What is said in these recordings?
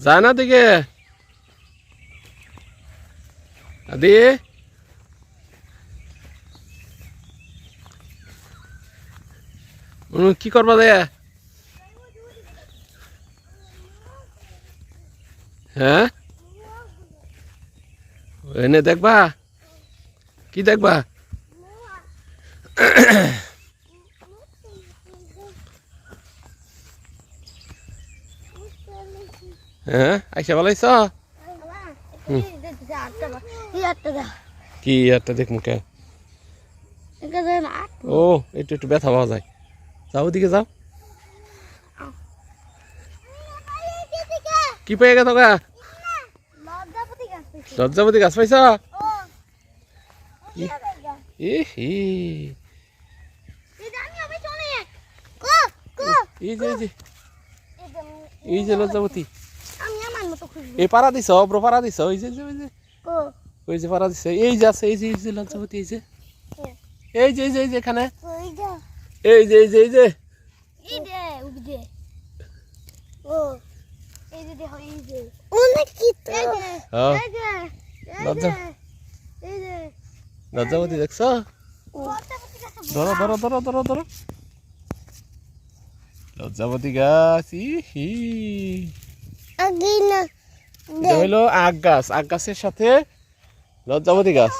যায় না দিকে আদি কি করবা দে হ্যাঁ এনে দেখবা কি দেখবা হ্যাঁ আইসা ভালো আইস কি একটা দেখ মুখে ও একটু একটু ব্যথা পাওয়া যায় যাও ওদিকে যাও কি পেয়ে গেছো গা লজ্জাপতি গাছ পাইছ এই যে লজ্জাপতি এই পাড়া দিছ অব্র পাড়া দিছ ওই যে ওই যে পাড়া দিছ এই যে আছে এই যে লজ্জাপতি এই যে এই যে এই যে এখানে এই যে এই যে এই যে লজ্জাপতি দেখছ ধরো ধরো ধরো ধরো ধরো লজ্জাপতি গাছ হইলো আখ গাছ আখ গাছের সাথে লজ্জাপতি গাছ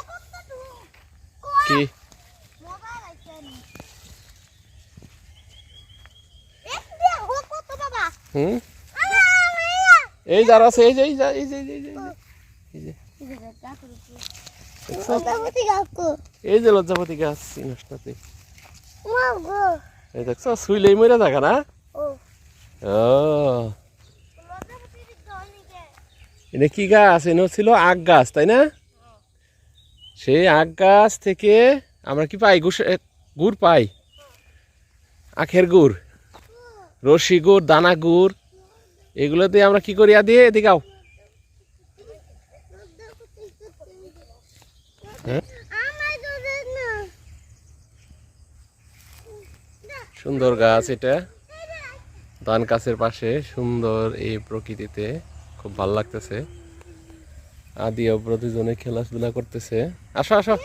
কি হুম এই যারা আছে এই যে এই যে এই যে এই যে এই যে লজ্জাপতি গাছ নষ্টাতে এই দেখছো শুইলেই মরে থাকা না এটা কি গাছ এনে ছিল আখ গাছ তাই না সেই আখ গাছ থেকে আমরা কি পাই গুড় পাই আখের গুড় রশি গুড় দানা গুড় এগুলো দিয়ে আমরা কি করি দিয়ে এদিকে আও সুন্দর গাছ এটা ধান গাছের পাশে সুন্দর এই প্রকৃতিতে খুব ভালো লাগতেছে আদি অব্র দুজনে খেলাধুলা করতেছে আসো আসো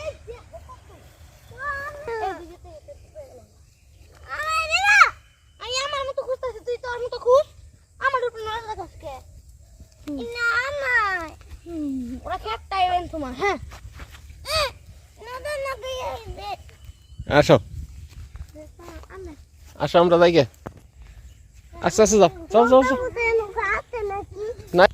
আসো আসো আমরা যাই গে আচ্ছা আচ্ছা যাও যাও যাও না